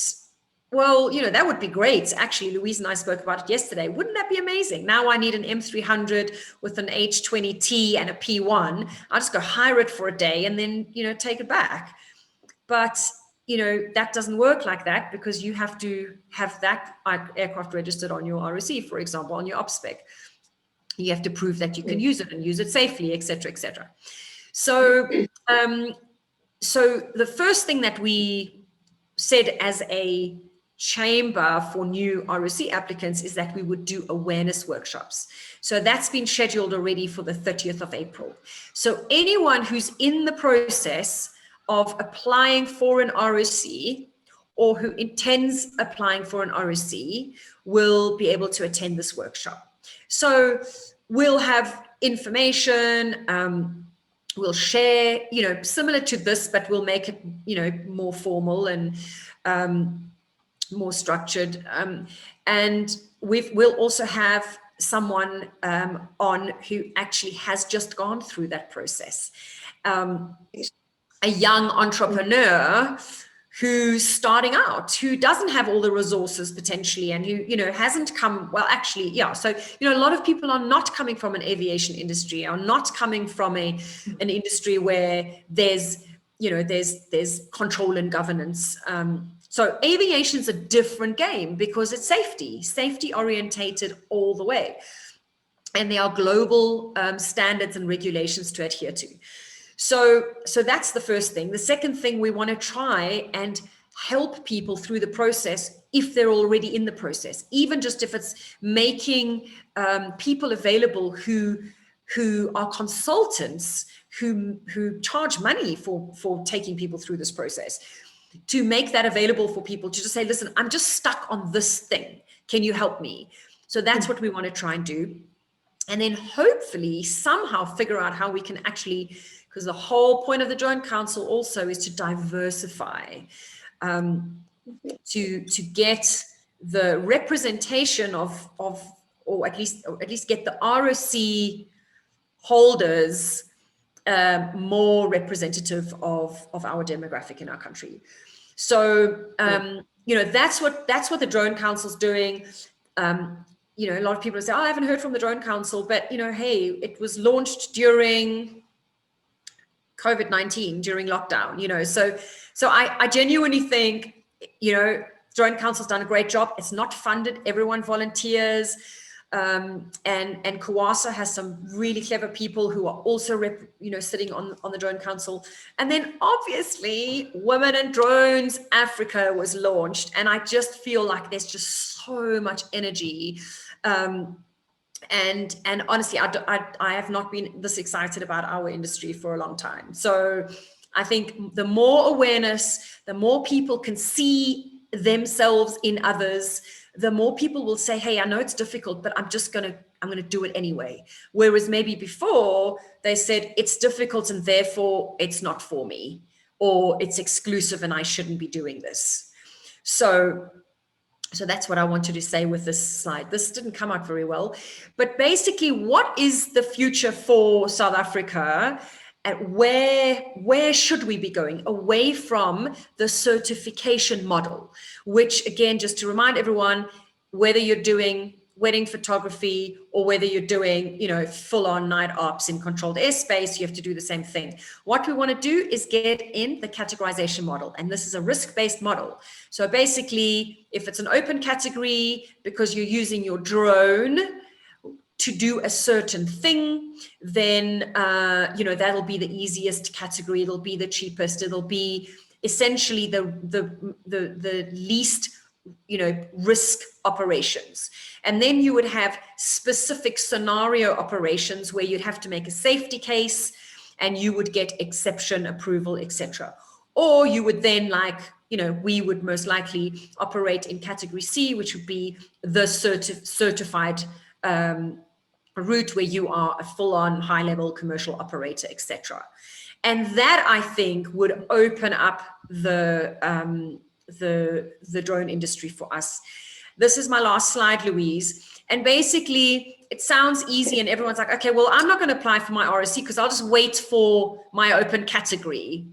B: well, that would be great. Actually, Louise and I spoke about it yesterday. Wouldn't that be amazing? Now I need an M300 with an H20T and a P1. I'll just go hire it for a day and then, take it back. But, that doesn't work like that, because you have to have that aircraft registered on your ROC, for example, on your op spec. You have to prove that you can use it and use it safely, et cetera, et cetera. So, so the first thing that we said as a chamber for new ROC applicants is that we would do awareness workshops. So that's been scheduled already for the 30th of April. So anyone who's in the process of applying for an ROC, or who intends applying for an ROC, will be able to attend this workshop. So we'll have information, we'll share, similar to this, but we'll make it, more formal and more structured. And we'll also have someone on who actually has just gone through that process. A young entrepreneur who's starting out, who doesn't have all the resources potentially, and who, hasn't come, well, actually, yeah. So, a lot of people are not coming from an aviation industry, are not coming from an industry where there's, there's control and governance. So aviation's a different game because it's safety orientated all the way. And there are global standards and regulations to adhere to. So that's the first thing. The second thing, we want to try and help people through the process if they're already in the process, even just if it's making people available who are consultants who charge money for taking people through this process, to make that available for people to just say, listen, I'm just stuck on this thing. Can you help me? So that's what we want to try and do. And then hopefully somehow figure out how we can actually, because the whole point of the Drone Council also is to diversify, to get the representation of or at least get the ROC holders more representative of our demographic in our country. So that's what the Drone Council's doing. A lot of people say, oh, I haven't heard from the Drone Council, but hey, it was launched during COVID-19, during lockdown, so I genuinely think, Drone Council's done a great job. It's not funded, everyone volunteers. And COASA has some really clever people who are also sitting on the Drone Council. And then obviously Women in Drones Africa was launched, and I just feel like there's just so much energy. And honestly, I have not been this excited about our industry for a long time. So I think the more awareness, the more people can see themselves in others, the more people will say, hey, I know it's difficult, but I'm going to do it anyway. Whereas maybe before they said it's difficult and therefore it's not for me, or it's exclusive and I shouldn't be doing this. So that's what I wanted to say with this slide. This didn't come out very well, but basically, what is the future for South Africa? And where should we be going away from the certification model, which again, just to remind everyone, whether you're doing wedding photography or whether you're doing, full on night ops in controlled airspace, you have to do the same thing. What we want to do is get in the categorization model. And this is a risk-based model. So basically, if it's an open category because you're using your drone to do a certain thing, then that'll be the easiest category. It'll be the cheapest. It'll be essentially the least risk operations. And then you would have specific scenario operations where you'd have to make a safety case and you would get exception approval, etc. Or you would then, like, you know, we would most likely operate in category C, which would be the certified route where you are a full-on high-level commercial operator, etc. And that, I think, would open up the drone industry for us. This is my last slide, Louise. And basically, it sounds easy and everyone's like, okay, well, I'm not going to apply for my RSC because I'll just wait for my open category.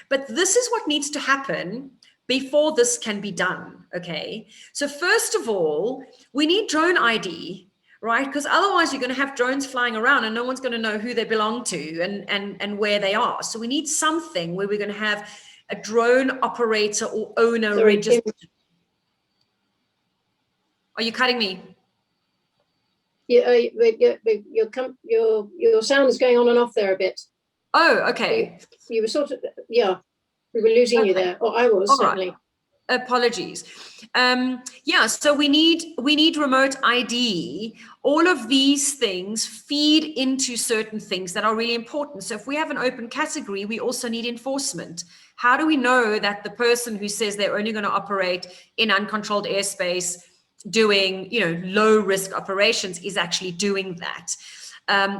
B: But this is what needs to happen before this can be done, okay? So first of all, we need drone ID, right? Because otherwise you're going to have drones flying around and no one's going to know who they belong to and where they are. So we need something where we're going to have a drone operator or owner registered. Are you cutting me?
A: Yeah, your sound is going on and off there a bit.
B: Oh, okay.
A: You were sort of, yeah, we were losing you there. Or I was,
B: all
A: certainly.
B: Right. Apologies. Yeah, so we need remote ID. All of these things feed into certain things that are really important. So if we have an open category, we also need enforcement. How do we know that the person who says they're only going to operate in uncontrolled airspace doing, you know, low risk operations is actually doing that?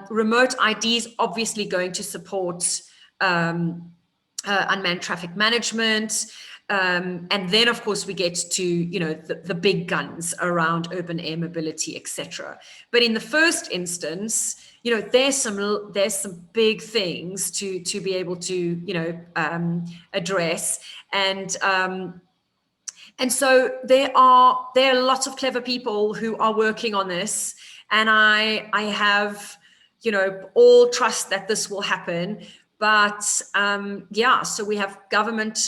B: Remote ID is obviously going to support unmanned traffic management. And then, of course, we get to, you know, the big guns around open air mobility, etc. But in the first instance, you know, there's some big things to be able to, you know, address. And so there are lots of clever people who are working on this, and I have, you know, all trust that this will happen. But yeah, so we have government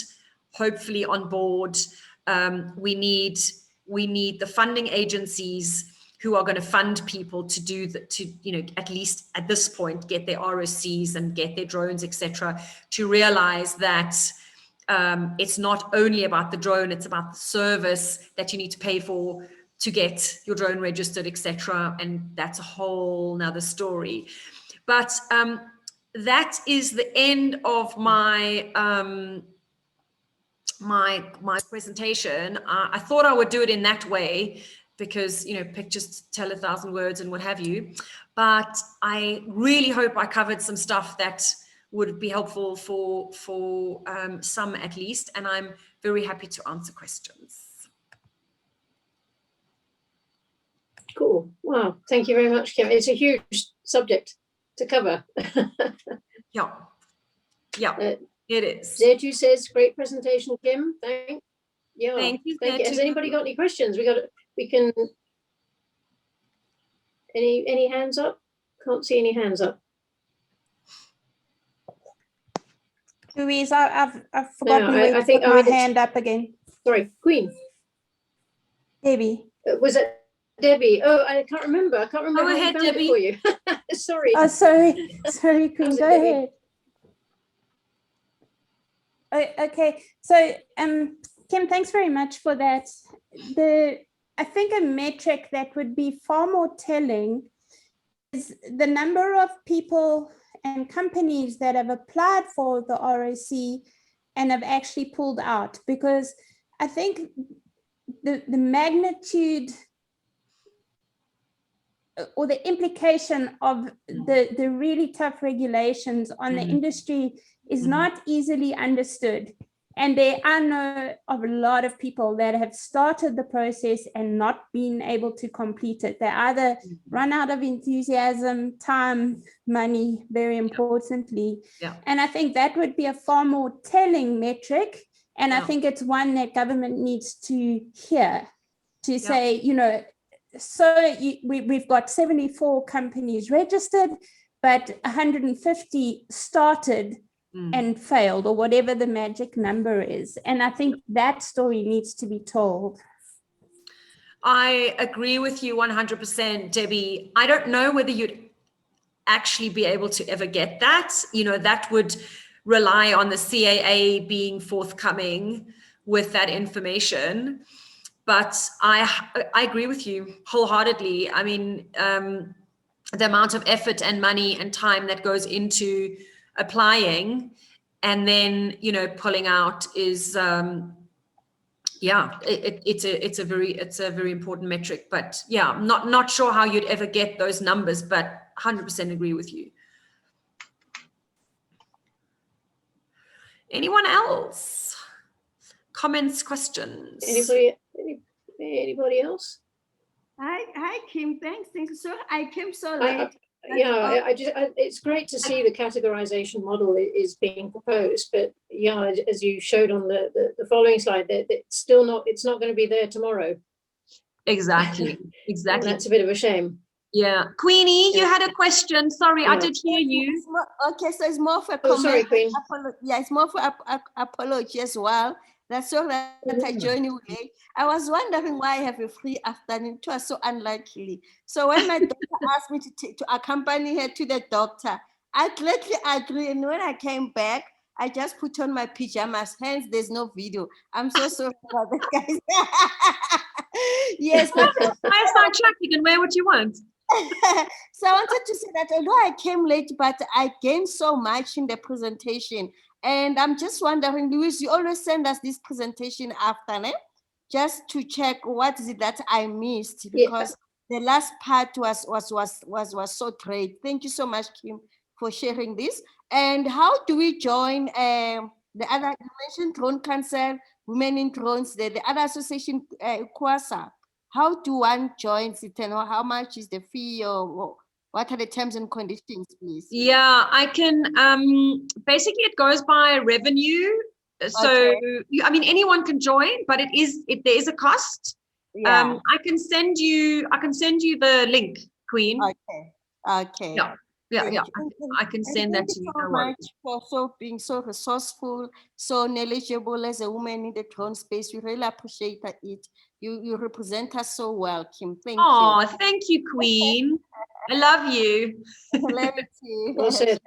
B: hopefully on board. We need the funding agencies who are going to fund people to do you know, at least at this point, get their ROCs and get their drones, etc., to realize that it's not only about the drone, it's about the service that you need to pay for to get your drone registered, etc. And that's a whole nother story. But that is the end of my my presentation. I thought I would do it in that way because, you know, pictures tell 1,000 words and what have you. But I really hope I covered some stuff that would be helpful for some at least. And I'm very happy to answer questions.
A: Cool. Wow. Thank you very much, Kim. It's a huge subject to cover.
B: Yeah. Yeah. It is.
A: Zedu says, great presentation, Kim. Thank you.
B: Thank you.
A: Has anybody got any questions? We can. Any hands up? Can't see any hands up.
D: Louise, I've forgotten to put my hand up again.
A: Sorry, Queen.
D: Debbie.
A: Was it Debbie? Oh, I can't remember. Go
B: ahead, Debbie.
A: For you. Sorry.
D: Oh, sorry, Queen. Go ahead. Okay, so Kim, thanks very much for that. I think a metric that would be far more telling is the number of people and companies that have applied for the ROC and have actually pulled out, because I think the magnitude or the implication of the really tough regulations on the industry is not easily understood. And I know of a lot of people that have started the process and not been able to complete it. They either run out of enthusiasm, time, money, very importantly.
B: Yeah.
D: And I think that would be a far more telling metric. And I think it's one that government needs to hear, to say, you know, so we've got 74 companies registered, but 150 started and failed, or whatever the magic number is. And I think that story needs to be told.
B: I agree with you 100%, Debbie. I don't know whether you'd actually be able to ever get that. You know, that would rely on the CAA being forthcoming with that information. But I agree with you wholeheartedly. I mean, the amount of effort and money and time that goes into applying and then, you know, pulling out is, yeah, it's a very important metric. But yeah, I'm not sure how you'd ever get those numbers, but 100% agree with you. Anyone else? Comments, questions?
A: Anybody else?
E: Hi, Kim. Thanks. So I came so late.
A: It's great to see the categorization model is being proposed, but yeah, as you showed on the following slide, that it's not going to be there tomorrow.
B: Exactly.
A: And that's a bit of a shame.
B: Yeah, Queenie, you had a question. Sorry, I did hear you.
E: Okay, so it's more for
A: comment. Oh, sorry, Queen.
E: Yeah, it's more for apology as well. That's all that I joined you late. I was wondering why I have a free afternoon. It was so unlikely. So when my doctor asked me to accompany her to the doctor, I gladly agreed. And when I came back, I just put on my pajamas. Hence, there's no video. I'm so sorry about that, guys. Yes.
B: Fireside Chat, you can wear what you want.
E: So I wanted to say that although I came late, but I gained so much in the presentation. And I'm just wondering, Louise, you always send us this presentation after, just to check what is it that I missed, because the last part was so great. Thank you so much, Kim, for sharing this. And how do we join the other, you mentioned Drone Council, Women in Drones, the other association, Kwasa. How do one join it, and how much is the fee, or what are the terms and conditions, please?
B: Yeah, I can, basically it goes by revenue. So, I mean, anyone can join, but there is a cost.
E: Yeah.
B: I can send you the link, Queen.
E: Okay.
B: Yeah. I can send that to you.
E: Thank you so much for being so resourceful, so knowledgeable as a woman in the drone space. We really appreciate it. You represent us so well, Kim. Thank you.
B: Oh, thank you, Queen. I love you.
A: Well said.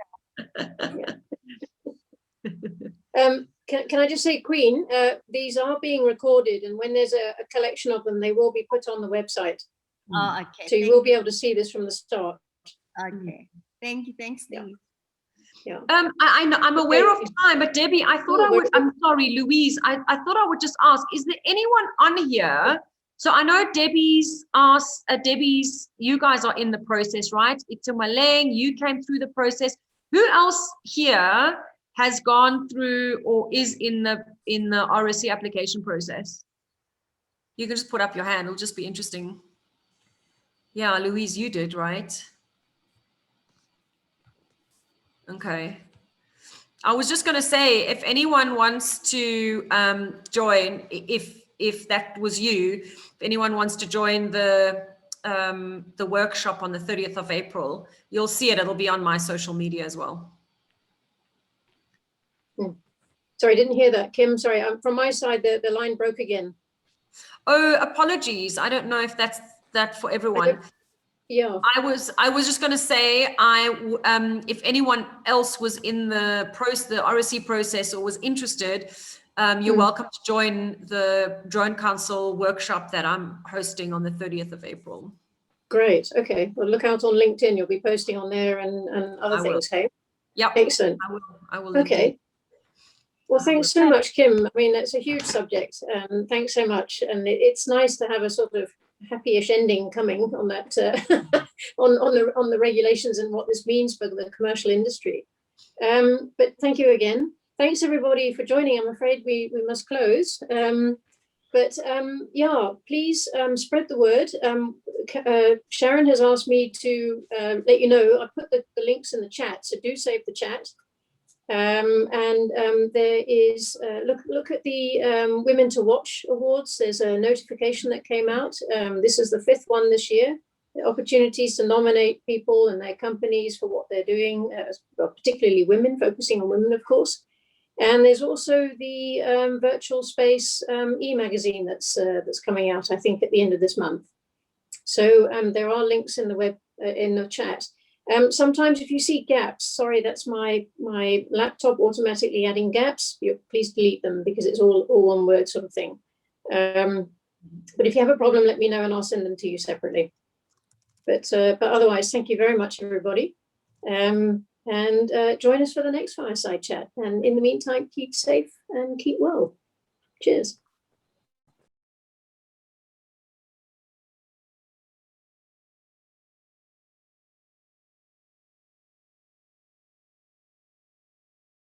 A: Can I just say, Queen, these are being recorded, and when there's a collection of them, they will be put on the website.
E: Oh, okay.
A: So you will be able to see this from the start.
E: Okay. Thank you. Thanks, Steve.
A: Yeah.
B: I'm aware of time, but Debbie, I thought I'm sorry, Louise, I thought I would just ask, is there anyone on here? So I know Debbie's, you guys are in the process, right? Itumaleng, you came through the process. Who else here has gone through or is in the RSC application process? You can just put up your hand, it'll just be interesting. Yeah, Louise, you did, right? Okay. I was just going to say, if anyone wants to join, if that was you, if anyone wants to join the workshop on the 30th of April, you'll see it. It'll be on my social media as well.
A: Sorry, I didn't hear that, Kim. Sorry, from my side, the line broke again.
B: Oh, apologies. I don't know if that's that for everyone.
A: Yeah,
B: I was just going to say, if anyone else was in the RSC process or was interested, you're welcome to join the Drone Council workshop that I'm hosting on the 30th of April.
A: Great. Okay. Well, look out on LinkedIn. You'll be posting on there and other things. Hey.
B: Yep.
A: Excellent.
B: I will.
A: Okay.
B: Indeed.
A: Well, thanks so much, Kim. I mean, it's a huge subject. Thanks so much. And it's nice to have a sort of happy-ish ending coming on that on the regulations and what this means for the commercial industry. But thank you again. Thanks everybody for joining. I'm afraid we must close. Yeah, please spread the word. Sharon has asked me to let you know. I put the links in the chat, so do save the chat. There is look at the Women to Watch Awards. There's a notification that came out. This is the 5th one this year. The opportunities to nominate people and their companies for what they're doing, particularly women, focusing on women, of course. And there's also the virtual space e-magazine that's coming out, I think, at the end of this month. So there are links in the in the chat. Sometimes if you see gaps, sorry, that's my laptop automatically adding gaps. Please delete them because it's all one word sort of thing. But if you have a problem, let me know and I'll send them to you separately. But otherwise, thank you very much, everybody. and join us for the next Fireside Chat. And in the meantime, keep safe and keep well. Cheers.